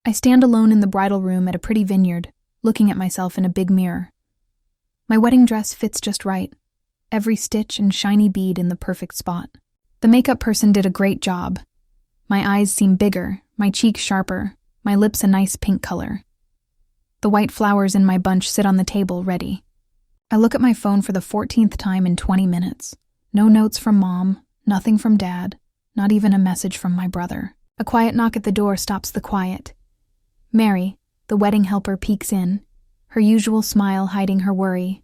I stand alone in the bridal room at a pretty vineyard, looking at myself in a big mirror. My wedding dress fits just right, every stitch and shiny bead in the perfect spot. The makeup person did a great job. My eyes seem bigger, my cheeks sharper, my lips a nice pink color. The white flowers in my bunch sit on the table, ready. I look at my phone for the 14th time in 20 minutes. No notes from Mom, nothing from Dad, not even a message from my brother. A quiet knock at the door stops the quiet. Mary, the wedding helper, peeks in, her usual smile hiding her worry.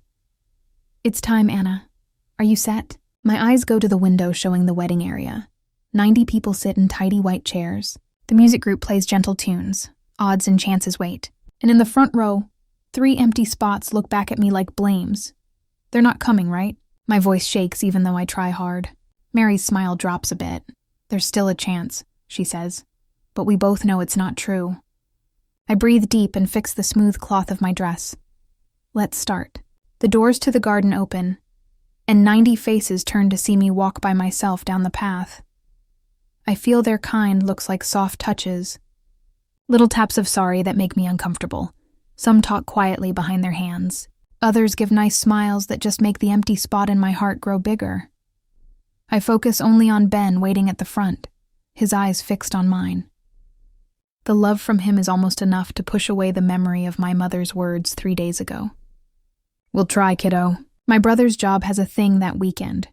"It's time, Anna. Are you set?" My eyes go to the window showing the wedding area. 90 people sit in tidy white chairs. The music group plays gentle tunes. Odds and chances wait. And in the front row, 3 empty spots look back at me like blames. They're not coming, right? My voice shakes even though I try hard. Mary's smile drops a bit. "There's still a chance," she says. But we both know it's not true. I breathe deep and fix the smooth cloth of my dress. Let's start. The doors to the garden open, and 90 faces turn to see me walk by myself down the path. I feel their kind looks like soft touches. Little taps of sorry that make me uncomfortable. Some talk quietly behind their hands. Others give nice smiles that just make the empty spot in my heart grow bigger. I focus only on Ben waiting at the front, his eyes fixed on mine. The love from him is almost enough to push away the memory of my mother's words 3 days ago. "We'll try, kiddo." My brother's job has a thing that weekend.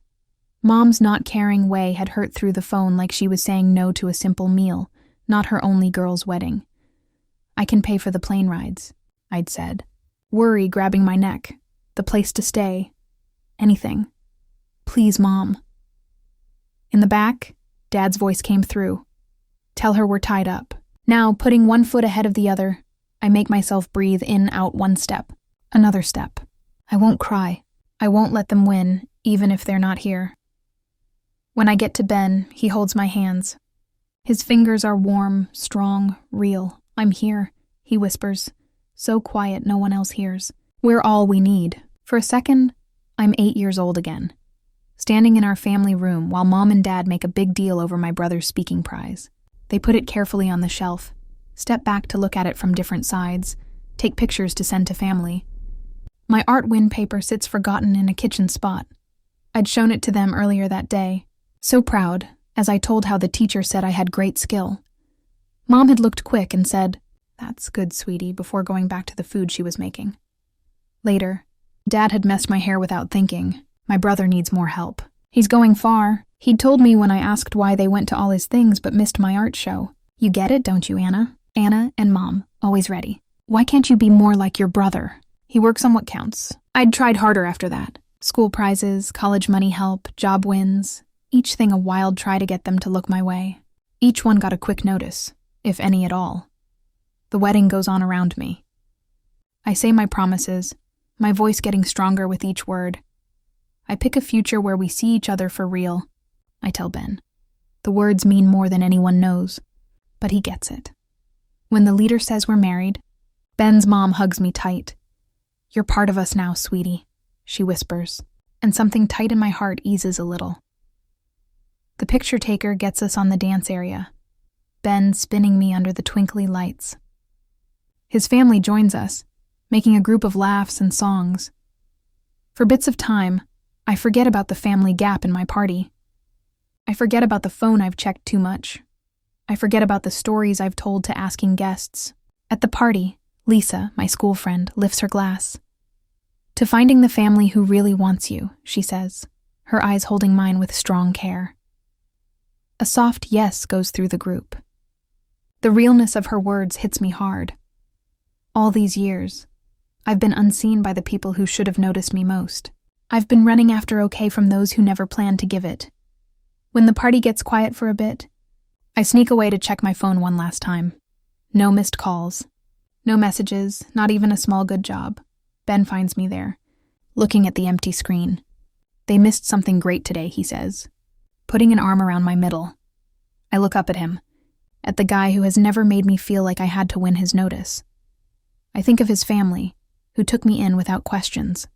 Mom's not caring way had hurt through the phone like she was saying no to a simple meal, not her only girl's wedding. "I can pay for the plane rides," I'd said. Worry grabbing my neck, the place to stay, anything. "Please, Mom." In the back, Dad's voice came through. "Tell her we're tied up." Now, putting one foot ahead of the other, I make myself breathe in, out, one step, another step. I won't cry. I won't let them win, even if they're not here. When I get to Ben, he holds my hands. His fingers are warm, strong, real. "I'm here," he whispers, so quiet no one else hears. We're all we need. For a second, I'm 8 years old again, standing in our family room while Mom and Dad make a big deal over my brother's speaking prize. They put it carefully on the shelf, step back to look at it from different sides, take pictures to send to family. My art win paper sits forgotten in a kitchen spot. I'd shown it to them earlier that day, so proud, as I told how the teacher said I had great skill. Mom had looked quick and said, "That's good, sweetie," before going back to the food she was making. Later, Dad had messed my hair without thinking. "My brother needs more help. He's going far. He'd told me when I asked why they went to all his things but missed my art show. You get it, don't you, Anna? Anna and Mom, always ready. Why can't you be more like your brother? He works on what counts." I'd tried harder after that. School prizes, college money help, job wins, each thing a wild try to get them to look my way. Each one got a quick notice, if any at all. The wedding goes on around me. I say my promises, my voice getting stronger with each word. I pick a future where we see each other for real. I tell Ben. The words mean more than anyone knows, but he gets it. When the leader says we're married, Ben's mom hugs me tight. "You're part of us now, sweetie," she whispers, and something tight in my heart eases a little. The picture taker gets us on the dance area, Ben spinning me under the twinkly lights. His family joins us, making a group of laughs and songs. For bits of time, I forget about the family gap in my party. I forget about the phone I've checked too much. I forget about the stories I've told to asking guests. At the party, Lisa, my school friend, lifts her glass. "To finding the family who really wants you," she says, her eyes holding mine with strong care. A soft yes goes through the group. The realness of her words hits me hard. All these years, I've been unseen by the people who should have noticed me most. I've been running after okay from those who never planned to give it. When the party gets quiet for a bit, I sneak away to check my phone one last time. No missed calls. No messages, not even a small good job. Ben finds me there, looking at the empty screen. "They missed something great today," he says, putting an arm around my middle. I look up at him, at the guy who has never made me feel like I had to win his notice. I think of his family, who took me in without questions.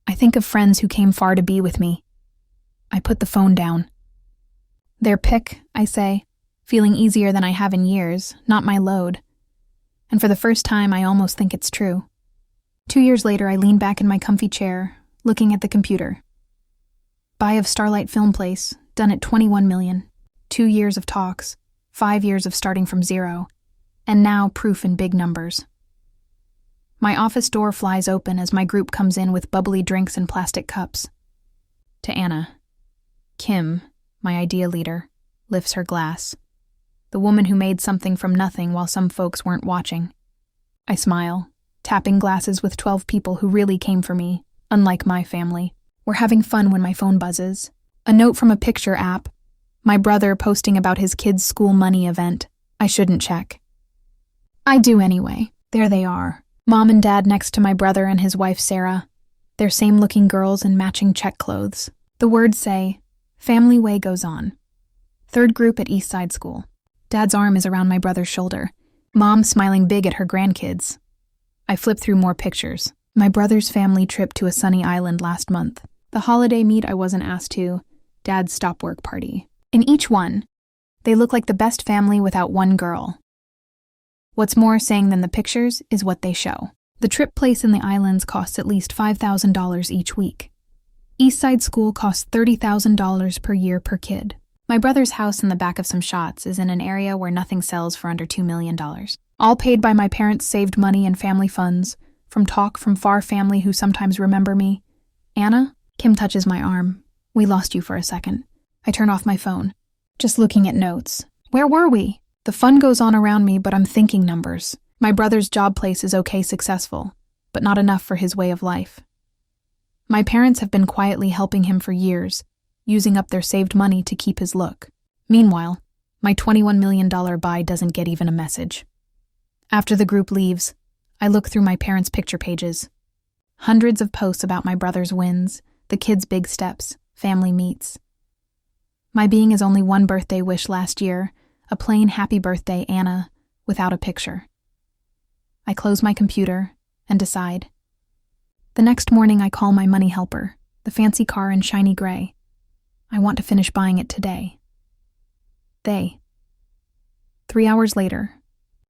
I think of friends who came far to be with me. I put the phone down. "Their pick," I say, feeling easier than I have in years, not my load. And for the first time, I almost think it's true. 2 years later, I lean back in my comfy chair, looking at the computer. Buy of Starlight Film Place, done at $21 million. 2 years of talks, 5 years of starting from zero, and now proof in big numbers. My office door flies open as my group comes in with bubbly drinks and plastic cups. To Anna, Kim, my idea leader, lifts her glass. The woman who made something from nothing while some folks weren't watching. I smile, tapping glasses with 12 people who really came for me, unlike my family. We're having fun when my phone buzzes. A note from a picture app. My brother posting about his kid's school money event. I shouldn't check. I do anyway. There they are. Mom and Dad next to my brother and his wife Sarah. They're same-looking girls in matching check clothes. The words say, "Family way goes on." Third group at East Side School. Dad's arm is around my brother's shoulder. Mom smiling big at her grandkids. I flip through more pictures. My brother's family trip to a sunny island last month. The holiday meet I wasn't asked to. Dad's stop work party. In each one, they look like the best family without one girl. What's more saying than the pictures is what they show. The trip place in the islands costs at least $5,000 each week. East Side School costs $30,000 per year per kid. My brother's house in the back of some shots is in an area where nothing sells for under $2 million. All paid by my parents' saved money and family funds, from talk from far family who sometimes remember me. Anna? Kim touches my arm. We lost you for a second. I turn off my phone. Just looking at notes. Where were we? The fun goes on around me, but I'm thinking numbers. My brother's job place is okay successful, but not enough for his way of life. My parents have been quietly helping him for years, using up their saved money to keep his look. Meanwhile, my $21 million buy doesn't get even a message. After the group leaves, I look through my parents' picture pages. Hundreds of posts about my brother's wins, the kids' big steps, family meets. My being is only one birthday wish last year, a plain happy birthday, Anna, without a picture. I close my computer and decide. The next morning I call my money helper, the fancy car in shiny gray. I want to finish buying it today. 3 hours later,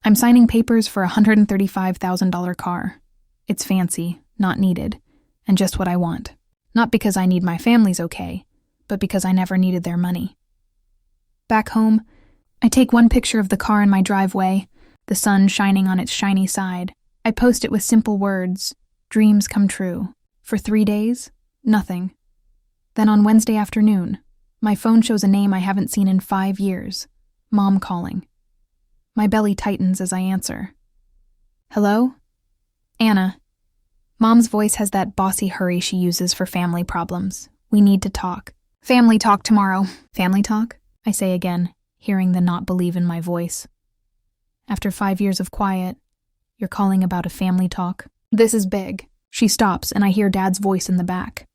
I'm signing papers for a $135,000 car. It's fancy, not needed, and just what I want. Not because I need my family's okay, but because I never needed their money. Back home, I take one picture of the car in my driveway, the sun shining on its shiny side. I post it with simple words, dreams come true. For 3 days, nothing. Then on Wednesday afternoon, my phone shows a name I haven't seen in 5 years. Mom calling. My belly tightens as I answer. Hello? Anna. Mom's voice has that bossy hurry she uses for family problems. We need to talk. Family talk tomorrow. Family talk? I say again, hearing the not believe in my voice. After 5 years of quiet, you're calling about a family talk? This is big. She stops and I hear Dad's voice in the back.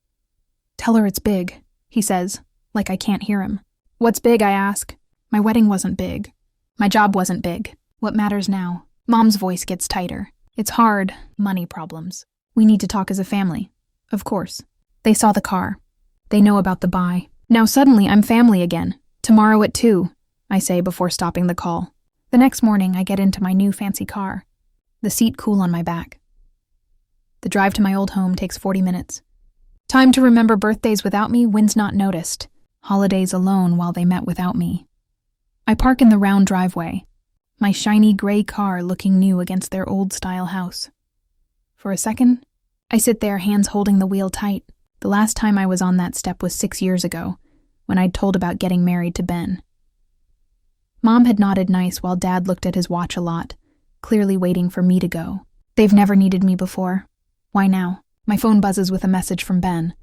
Tell her it's big, he says, like I can't hear him. What's big, I ask. My wedding wasn't big. My job wasn't big. What matters now? Mom's voice gets tighter. It's hard. Money problems. We need to talk as a family. Of course. They saw the car. They know about the buy. Now suddenly I'm family again. Tomorrow at 2, I say before stopping the call. The next morning I get into my new fancy car. The seat cool on my back. The drive to my old home takes 40 minutes. Time to remember birthdays without me, wins not noticed. Holidays alone while they met without me. I park in the round driveway, my shiny gray car looking new against their old-style house. For a second, I sit there, hands holding the wheel tight. The last time I was on that step was 6 years ago, when I'd told about getting married to Ben. Mom had nodded nice while Dad looked at his watch a lot, clearly waiting for me to go. They've never needed me before. Why now? My phone buzzes with a message from Ben.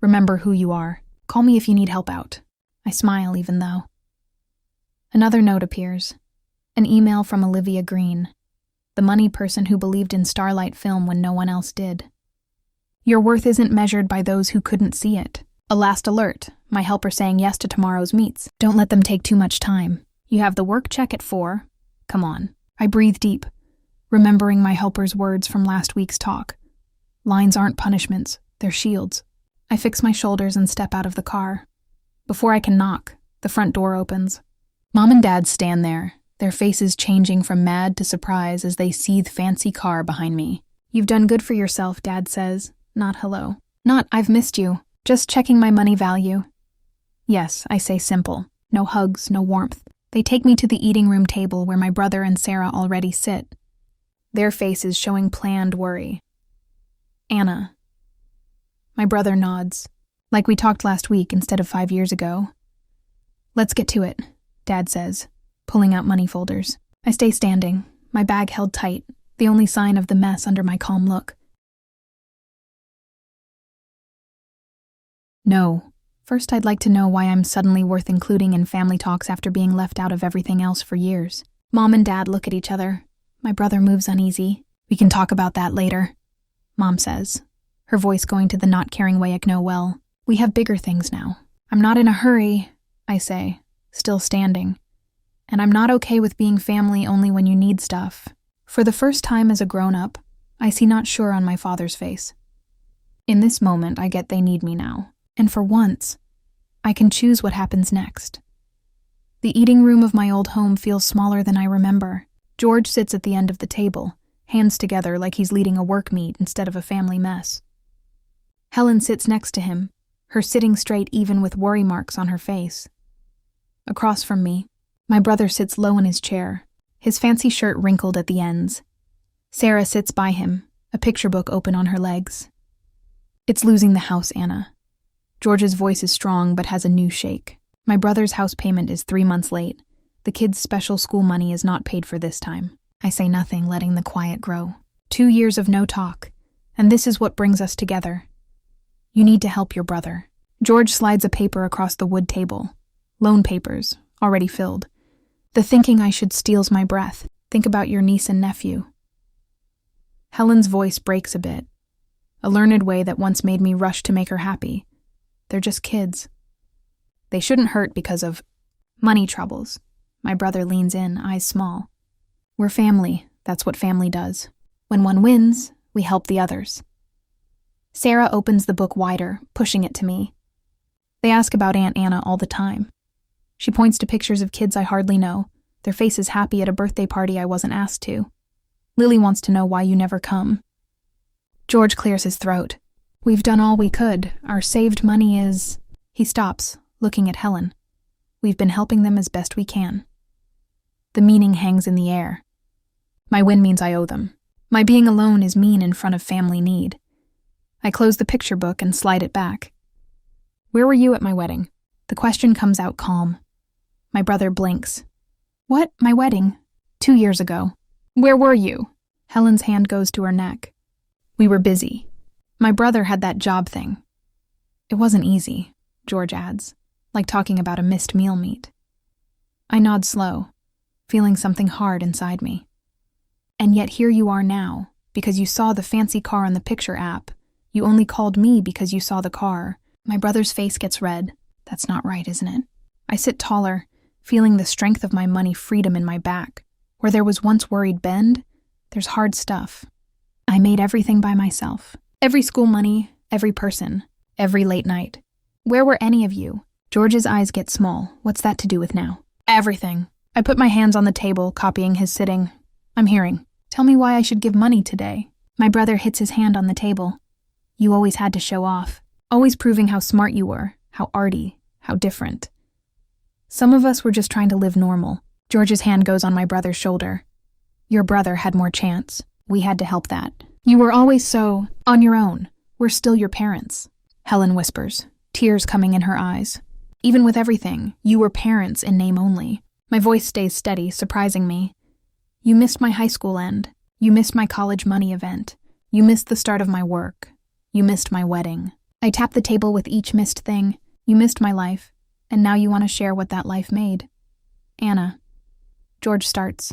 Remember who you are. Call me if you need help out. I smile even though. Another note appears. An email from Olivia Green, the money person who believed in Starlight Film when no one else did. Your worth isn't measured by those who couldn't see it. A last alert, my helper saying yes to tomorrow's meets. Don't let them take too much time. You have the work check at 4. Come on. I breathe deep, remembering my helper's words from last week's talk. Lines aren't punishments, they're shields. I fix my shoulders and step out of the car. Before I can knock, the front door opens. Mom and Dad stand there, their faces changing from mad to surprise as they see the fancy car behind me. "You've done good for yourself," Dad says. Not hello. Not "I've missed you." Just checking my money value. Yes, I say simple. No hugs, no warmth. They take me to the eating room table where my brother and Sarah already sit, their faces showing planned worry. "Anna." My brother nods, like we talked last week instead of 5 years ago. "Let's get to it," Dad says, pulling out money folders. I stay standing, my bag held tight, the only sign of the mess under my calm look. "No. First, I'd like to know why I'm suddenly worth including in family talks after being left out of everything else for years." Mom and Dad look at each other. My brother moves uneasy. "We can talk about that later," Mom says, her voice going to the not caring way I know well. "We have bigger things now." "I'm not in a hurry," I say, still standing. "And I'm not okay with being family only when you need stuff." For the first time as a grown-up, I see not sure on my father's face. In this moment, I get they need me now. And for once, I can choose what happens next. The eating room of my old home feels smaller than I remember. George sits at the end of the table, hands together like he's leading a work meet instead of a family mess. Helen sits next to him, her sitting straight even with worry marks on her face. Across from me, my brother sits low in his chair, his fancy shirt wrinkled at the ends. Sarah sits by him, a picture book open on her legs. "It's losing the house, Anna." George's voice is strong but has a new shake. "My brother's house payment is 3 months late. The kids' special school money is not paid for this time." I say nothing, letting the quiet grow. 2 years of no talk, and this is what brings us together. "You need to help your brother." George slides a paper across the wood table. Loan papers, already filled. The thinking I should steals my breath. "Think about your niece and nephew." Helen's voice breaks a bit, a learned way that once made me rush to make her happy. "They're just kids. They shouldn't hurt because of money troubles." My brother leans in, eyes small. "We're family. That's what family does. When one wins, we help the others." Sarah opens the book wider, pushing it to me. "They ask about Aunt Anna all the time." She points to pictures of kids I hardly know, their faces happy at a birthday party I wasn't asked to. "Lily wants to know why you never come." George clears his throat. "We've done all we could. Our saved money is—" He stops, looking at Helen. "We've been helping them as best we can." The meaning hangs in the air. My win means I owe them. My being alone is mean in front of family need. I close the picture book and slide it back. "Where were you at my wedding?" The question comes out calm. My brother blinks. "What? My wedding? 2 years ago." "Where were you?" Helen's hand goes to her neck. "We were busy. My brother had that job thing." "It wasn't easy," George adds, like talking about a missed meal meet. I nod slow, feeling something hard inside me. "And yet here you are now, because you saw the fancy car on the picture app. You only called me because you saw the car." My brother's face gets red. That's not right, isn't it? I sit taller, feeling the strength of my money freedom in my back. Where there was once worried bend, there's hard stuff. I made everything by myself. Every school money, every person, every late night. "Where were any of you?" George's eyes get small. What's that to do with now? "Everything." I put my hands on the table, copying his sitting. "I'm hearing. Tell me why I should give money today." My brother hits his hand on the table. "You always had to show off. Always proving how smart you were, how arty, how different. Some of us were just trying to live normal." George's hand goes on my brother's shoulder. "Your brother had more chance. We had to help that. You were always so on your own. We're still your parents." Helen whispers, tears coming in her eyes. "Even with everything, you were parents in name only." My voice stays steady, surprising me. "You missed my high school end. You missed my college money event. You missed the start of my work. You missed my wedding." I tap the table with each missed thing. "You missed my life, and now you want to share what that life made." "Anna." George starts.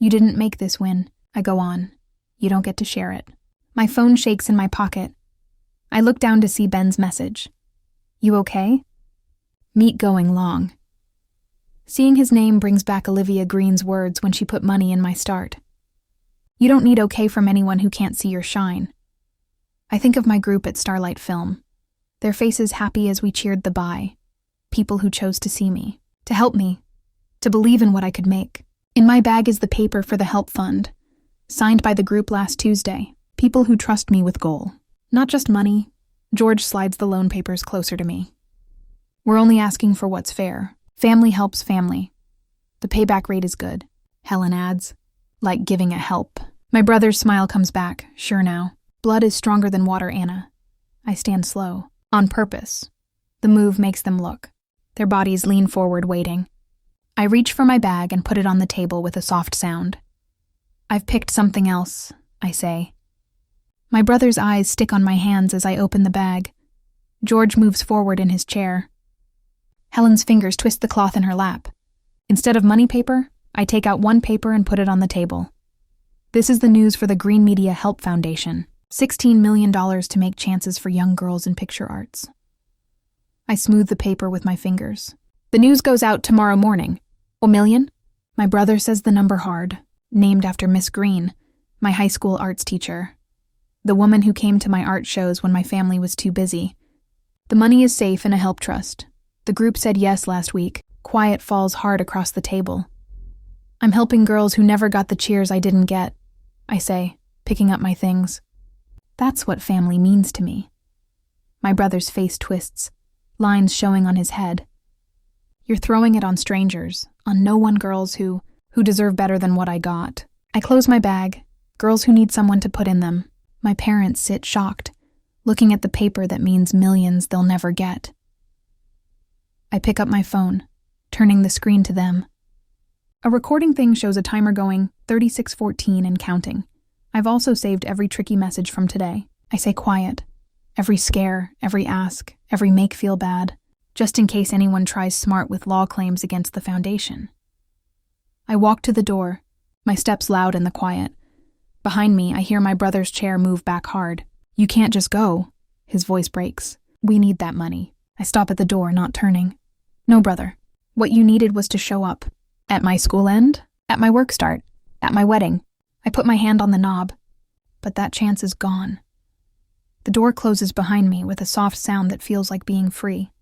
"You didn't make this win." I go on. "You don't get to share it." My phone shakes in my pocket. I look down to see Ben's message. "You okay?" Meet going long. Seeing his name brings back Olivia Green's words when she put money in my start. "You don't need okay from anyone who can't see your shine." I think of my group at Starlight Film. Their faces happy as we cheered the bye. People who chose to see me, to help me, to believe in what I could make. In my bag is the paper for the help fund, signed by the group last Tuesday, people who trust me with goal. Not just money. George slides the loan papers closer to me. We're only asking for what's fair. Family helps family. The payback rate is good, Helen adds, like giving a help. My brother's smile comes back, sure now. Blood is stronger than water, Anna. I stand slow, on purpose. The move makes them look. Their bodies lean forward, waiting. I reach for my bag and put it on the table with a soft sound. I've picked something else, I say. My brother's eyes stick on my hands as I open the bag. George moves forward in his chair. Helen's fingers twist the cloth in her lap. Instead of money paper, I take out one paper and put it on the table. This is the news for the Green Media Help Foundation. $16 million to make chances for young girls in picture arts. I smooth the paper with my fingers. The news goes out tomorrow morning. $1 million? My brother says the number hard, named after Miss Green, my high school arts teacher. The woman who came to my art shows when my family was too busy. The money is safe in a help trust. The group said yes last week. Quiet falls hard across the table. I'm helping girls who never got the cheers I didn't get, I say, picking up my things. That's what family means to me. My brother's face twists, lines showing on his head. You're throwing it on strangers, on no-one girls who deserve better than what I got. I close my bag, girls who need someone to put in them. My parents sit shocked, looking at the paper that means millions they'll never get. I pick up my phone, turning the screen to them. A recording thing shows a timer going 36:14 and counting. I've also saved every tricky message from today. I say quiet. Every scare, every ask, every make feel bad, just in case anyone tries smart with law claims against the foundation. I walk to the door, my steps loud in the quiet. Behind me, I hear my brother's chair move back hard. You can't just go. His voice breaks. We need that money. I stop at the door, not turning. No, brother. What you needed was to show up. At my school end, at my work start, at my wedding. I put my hand on the knob, but that chance is gone. The door closes behind me with a soft sound that feels like being free.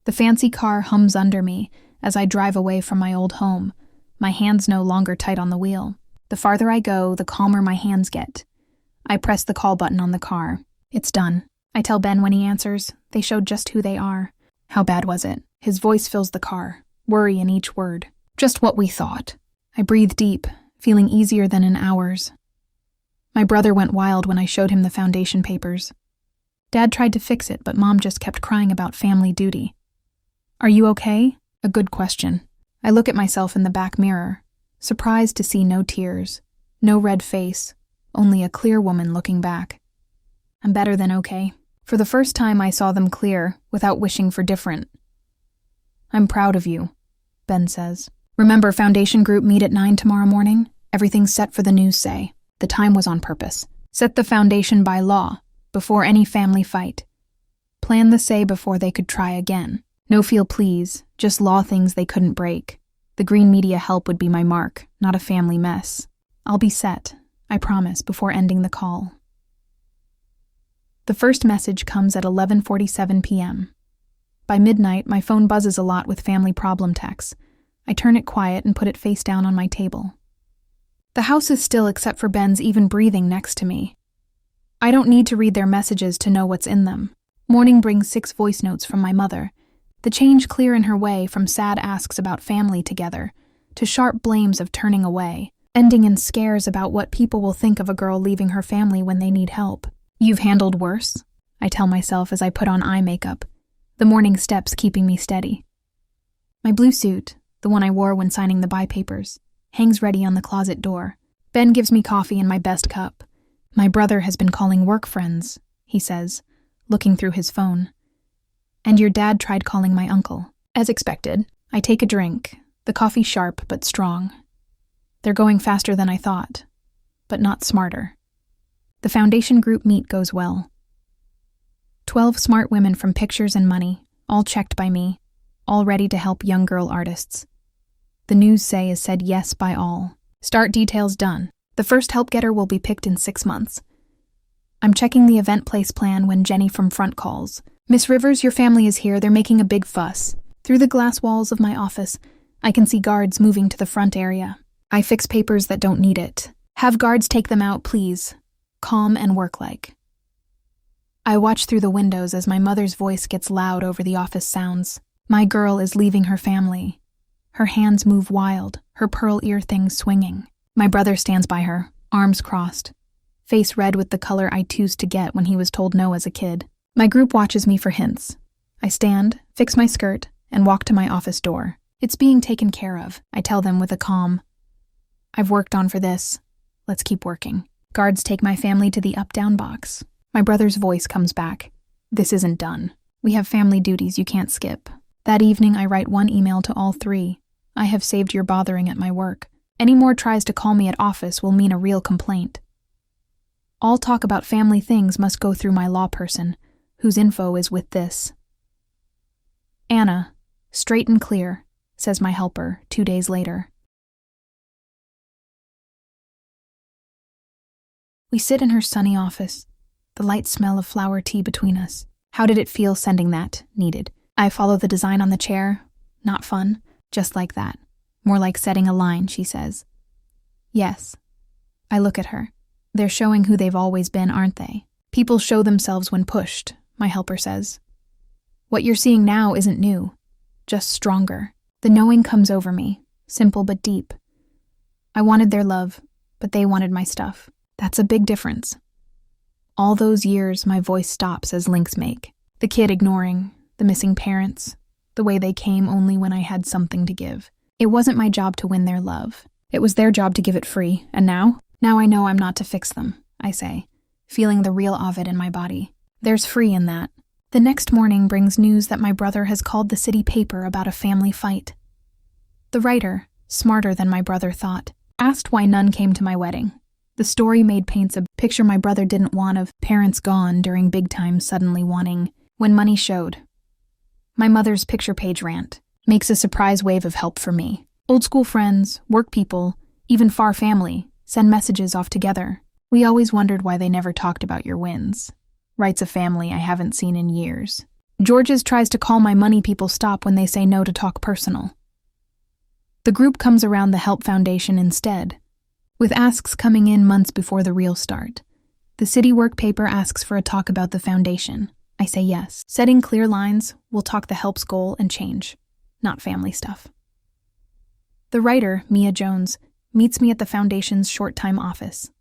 The fancy car hums under me as I drive away from my old home, my hands no longer tight on the wheel. The farther I go, the calmer my hands get. I press the call button on the car. It's done. I tell Ben when he answers, they showed just who they are. How bad was it? His voice fills the car, worry in each word. Just what we thought. I breathe deep, feeling easier than in hours. My brother went wild when I showed him the foundation papers. Dad tried to fix it, but Mom just kept crying about family duty. Are you okay? A good question. I look at myself in the back mirror, surprised to see no tears, no red face, only a clear woman looking back. I'm better than okay. For the first time I saw them clear, without wishing for different. I'm proud of you, Ben says. Remember, Foundation Group meet at 9 tomorrow morning? Everything's set for the news say. The time was on purpose. Set the foundation by law, before any family fight. Plan the say before they could try again. No feel please, just law things they couldn't break. The Green Media Help would be my mark, not a family mess. I'll be set, I promise, before ending the call. The first message comes at 11:47 p.m. By midnight, my phone buzzes a lot with family problem texts. I turn it quiet and put it face down on my table. The house is still except for Ben's even breathing next to me. I don't need to read their messages to know what's in them. Morning brings 6 voice notes from my mother. The change clear in her way from sad asks about family together to sharp blames of turning away, ending in scares about what people will think of a girl leaving her family when they need help. You've handled worse, I tell myself as I put on eye makeup, the morning steps keeping me steady. My blue suit, the one I wore when signing the buy papers, hangs ready on the closet door. Ben gives me coffee in my best cup. My brother has been calling work friends, he says, looking through his phone. And your dad tried calling my uncle. As expected, I take a drink, the coffee sharp but strong. They're going faster than I thought, but not smarter. The Foundation Group meet goes well. 12 smart women from Pictures and Money, all checked by me, all ready to help young girl artists. The news say is said yes by all. Start details done. The first help getter will be picked in 6 months. I'm checking the event place plan when Jenny from front calls. Miss Rivers, your family is here. They're making a big fuss. Through the glass walls of my office, I can see guards moving to the front area. I fix papers that don't need it. Have guards take them out, please. Calm and work-like. I watch through the windows as my mother's voice gets loud over the office sounds. My girl is leaving her family. Her hands move wild, her pearl ear things swinging. My brother stands by her, arms crossed, face red with the color I used to get when he was told no as a kid. My group watches me for hints. I stand, fix my skirt, and walk to my office door. It's being taken care of, I tell them with a calm. I've worked on for this. Let's keep working. Guards take my family to the up-down box. My brother's voice comes back. This isn't done. We have family duties you can't skip. That evening, I write one email to all three. I have saved your bothering at my work. Any more tries to call me at office will mean a real complaint. All talk about family things must go through my law person, whose info is with this. Anna, straight and clear, says my helper 2 days later. We sit in her sunny office, the light smell of flower tea between us. How did it feel sending that? Needed. I follow the design on the chair. Not fun. Just like that. More like setting a line, she says. Yes. I look at her. They're showing who they've always been, aren't they? People show themselves when pushed, my helper says. What you're seeing now isn't new, just stronger. The knowing comes over me, simple but deep. I wanted their love, but they wanted my stuff. That's a big difference. All those years, my voice stops as links make. The kid ignoring, the missing parents, the way they came only when I had something to give. It wasn't my job to win their love. It was their job to give it free. And now? Now I know I'm not to fix them, I say, feeling the real of it in my body. There's free in that. The next morning brings news that my brother has called the city paper about a family fight. The writer, smarter than my brother thought, asked why none came to my wedding. The story paints a picture my brother didn't want of parents gone during big time suddenly wanting when money showed. My mother's picture page rant makes a surprise wave of help for me. Old school friends, work people, even far family send messages off together. We always wondered why they never talked about your wins. Writes a family I haven't seen in years. George's tries to call my money people stop when they say no to talk personal. The group comes around the Help Foundation instead, with asks coming in months before the real start. The city work paper asks for a talk about the foundation. I say yes. Setting clear lines, we'll talk the help's goal and change, not family stuff. The writer, Mia Jones, meets me at the foundation's short-time office.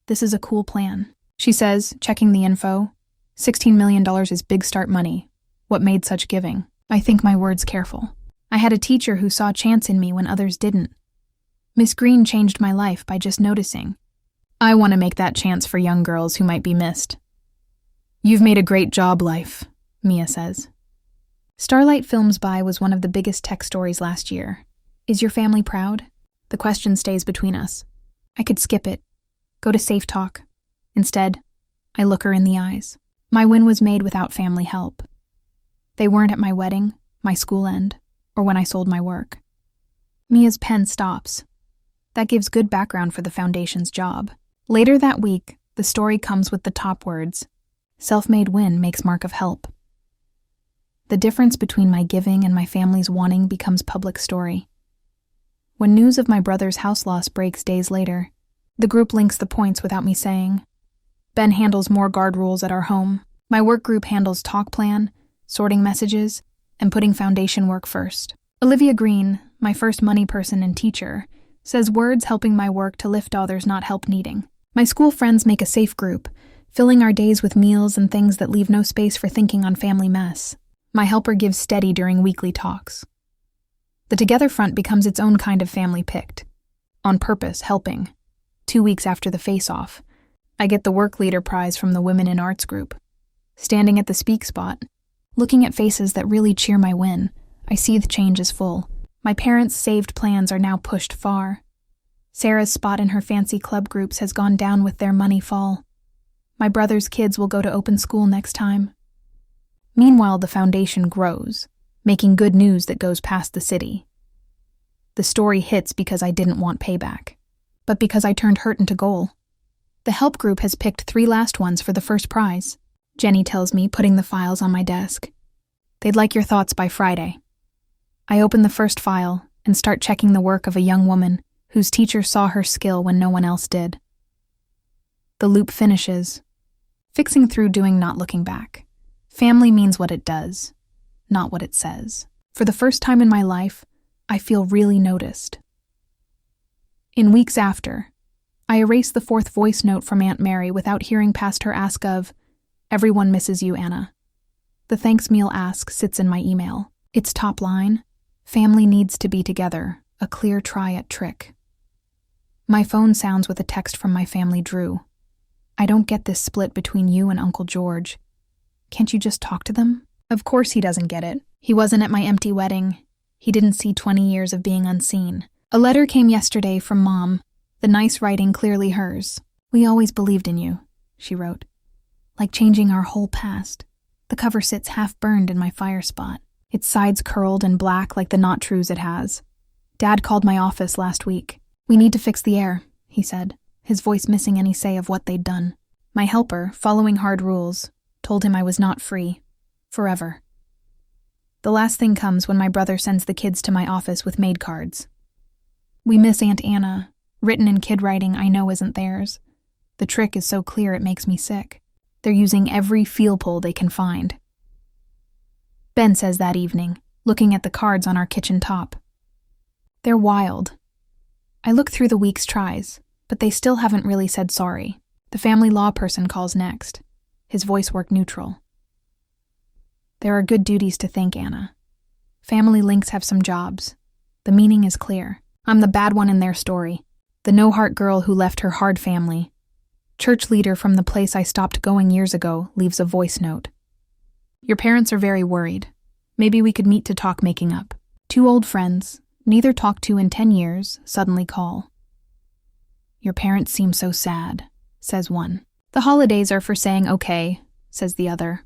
This is a cool plan, she says, checking the info. $16 million is big start money. What made such giving? I think my words careful. I had a teacher who saw chance in me when others didn't. Miss Green changed my life by just noticing. I want to make that chance for young girls who might be missed. You've made a great job, life, Mia says. Starlight Films Buy was one of the biggest tech stories last year. Is your family proud? The question stays between us. I could skip it, go to Safe Talk. Instead, I look her in the eyes. My win was made without family help. They weren't at my wedding, my school end, or when I sold my work. Mia's pen stops. That gives good background for the foundation's job. Later that week, the story comes with the top words, self-made win makes mark of help. The difference between my giving and my family's wanting becomes public story. When news of my brother's house loss breaks days later, the group links the points without me saying. Ben handles more guard rules at our home. My work group handles talk plan, sorting messages, and putting foundation work first. Olivia Green, my first money person and teacher, says words helping my work to lift others not help needing. My school friends make a safe group, filling our days with meals and things that leave no space for thinking on family mess. My helper gives steady during weekly talks. The Together Front becomes its own kind of family picked. On purpose, helping. 2 weeks after the face-off, I get the work leader prize from the Women in Arts group. Standing at the speak spot, looking at faces that really cheer my win, I see the change is full. My parents' saved plans are now pushed far. Sarah's spot in her fancy club groups has gone down with their money fall. My brother's kids will go to open school next time. Meanwhile, the foundation grows, making good news that goes past the city. The story hits because I didn't want payback, but because I turned hurt into goal. The help group has picked 3 last ones for the first prize, Jenny tells me, putting the files on my desk. They'd like your thoughts by Friday. I open the first file and start checking the work of a young woman whose teacher saw her skill when no one else did. The loop finishes, fixing through doing, not looking back. Family means what it does, not what it says. For the first time in my life, I feel really noticed. In weeks after, I erased the 4th voice note from Aunt Mary without hearing past her ask of, "Everyone misses you, Anna." The thanks meal ask sits in my email. Its top line, "Family needs to be together, a clear try at trick." My phone sounds with a text from my family Drew. "I don't get this split between you and Uncle George. Can't you just talk to them?" Of course he doesn't get it. He wasn't at my empty wedding. He didn't see 20 years of being unseen. A letter came yesterday from Mom, the nice writing clearly hers. "We always believed in you," she wrote. "Like changing our whole past." The cover sits half burned in my fire spot, its sides curled and black like the not trues it has. Dad called my office last week. "We need to fix the air," he said, his voice missing any say of what they'd done. My helper, following hard rules, told him I was not free. Forever. The last thing comes when my brother sends the kids to my office with maid cards. "We miss Aunt Anna," written in kid writing I know isn't theirs. The trick is so clear it makes me sick. They're using every feel pull they can find. Ben says that evening, looking at the cards on our kitchen top. "They're wild." I look through the week's tries, but they still haven't really said sorry. The family law person calls next. His voice worked neutral. "There are good duties to think, Anna. Family links have some jobs. The meaning is clear. I'm the bad one in their story. The no-heart girl who left her hard family. Church leader from the place I stopped going years ago leaves a voice note. Your parents are very worried. Maybe we could meet to talk making up. Two old friends, neither talked to in 10 years, suddenly call. Your parents seem so sad, says one. The holidays are for saying okay, says the other.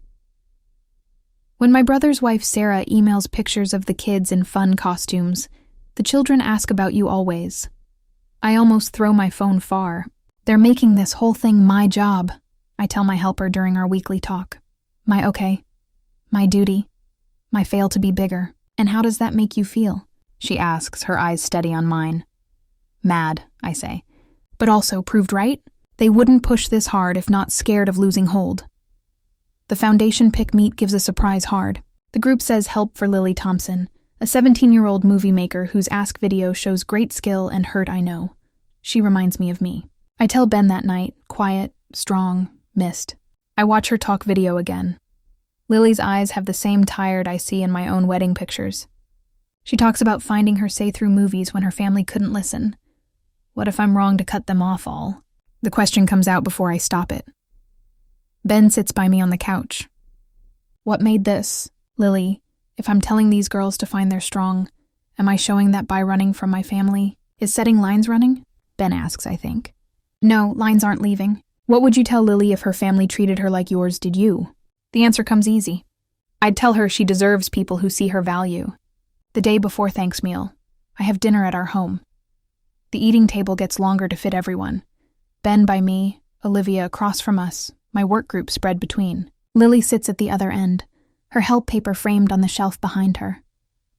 When my brother's wife Sarah emails pictures of the kids in fun costumes, the children ask about you always. I almost throw my phone far. They're making this whole thing my job, I tell my helper during our weekly talk. My okay, my duty, my fail to be bigger. And how does that make you feel? She asks, her eyes steady on mine. Mad, I say. But also proved right? They wouldn't push this hard if not scared of losing hold. The foundation pick meet gives a surprise hard. The group says help for Lily Thompson, a 17-year-old movie maker whose Ask video shows great skill and hurt I know. She reminds me of me. I tell Ben that night, quiet, strong, missed. I watch her talk video again. Lily's eyes have the same tired I see in my own wedding pictures. She talks about finding her say through movies when her family couldn't listen. What if I'm wrong to cut them off all? The question comes out before I stop it. Ben sits by me on the couch. What made this? Lily, if I'm telling these girls to find their strong, am I showing that by running from my family? Is setting lines running? Ben asks, I think. No, lines aren't leaving. What would you tell Lily if her family treated her like yours did you? The answer comes easy. I'd tell her she deserves people who see her value. The day before Thanks meal, I have dinner at our home. The eating table gets longer to fit everyone. Ben by me, Olivia across from us, my work group spread between. Lily sits at the other end, her help paper framed on the shelf behind her.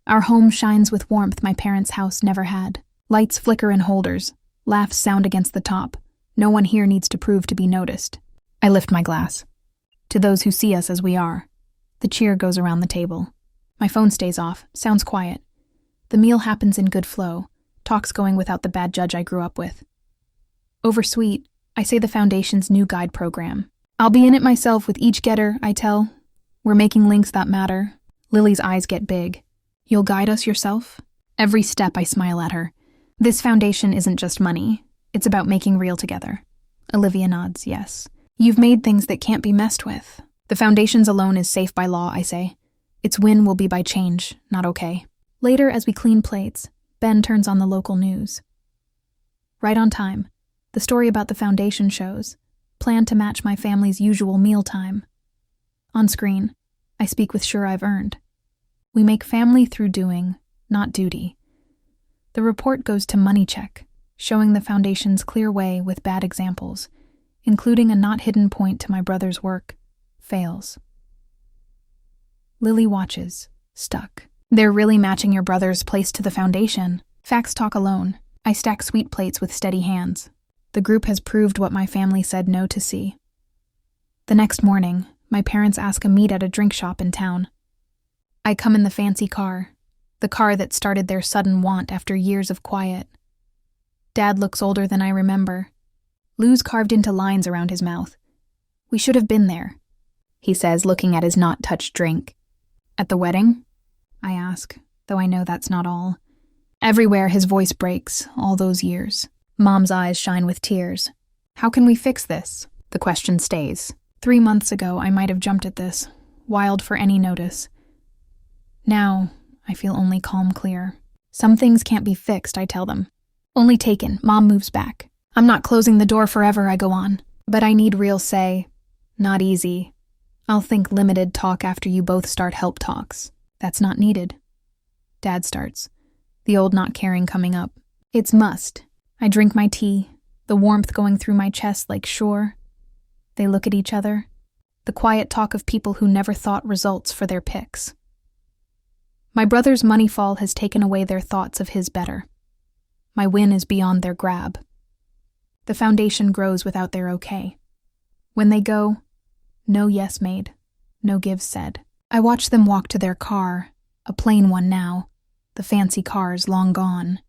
Our home shines with warmth my parents' house never had. Lights flicker in holders, laughs sound against the top. No one here needs to prove to be noticed. I lift my glass. To those who see us as we are. The cheer goes around the table. My phone stays off, sounds quiet. The meal happens in good flow, talks going without the bad judge I grew up with. Over sweet, I say the Foundation's new guide program. I'll be in it myself with each getter, I tell. We're making links that matter. Lily's eyes get big. You'll guide us yourself? Every step I smile at her. This foundation isn't just money. It's about making real together. Olivia nods, yes. You've made things that can't be messed with. The foundation's alone is safe by law, I say. Its win will be by change, not okay. Later, as we clean plates, Ben turns on the local news. Right on time. The story about the foundation shows. Plan to match my family's usual mealtime. On screen, I speak with Sure I've Earned. We make family through doing, not duty. The report goes to Money Check, showing the foundation's clear way with bad examples, including a not hidden point to my brother's work, fails. Lily watches, stuck. They're really matching your brother's place to the foundation. Facts talk alone. I stack sweet plates with steady hands. The group has proved what my family said no to see. The next morning, my parents ask a meet at a drink shop in town. I come in the fancy car, the car that started their sudden want after years of quiet. Dad looks older than I remember. Lou's carved into lines around his mouth. We should have been there, he says, looking at his not-touched drink. At the wedding? I ask, though I know that's not all. Everywhere his voice breaks, all those years. Mom's eyes shine with tears. How can we fix this? The question stays. 3 months ago, I might have jumped at this, wild for any notice. Now, I feel only calm clear. Some things can't be fixed, I tell them. Only taken, Mom moves back. I'm not closing the door forever, I go on. But I need real say. Not easy. I'll think limited talk after you both start help talks. That's not needed. Dad starts, the old not caring coming up. It's must. I drink my tea, the warmth going through my chest like sure. They look at each other. The quiet talk of people who never thought results for their picks. My brother's money fall has taken away their thoughts of his better. My win is beyond their grab. The foundation grows without their okay. When they go, no yes made, no give said. I watch them walk to their car, a plain one now, the fancy cars long gone.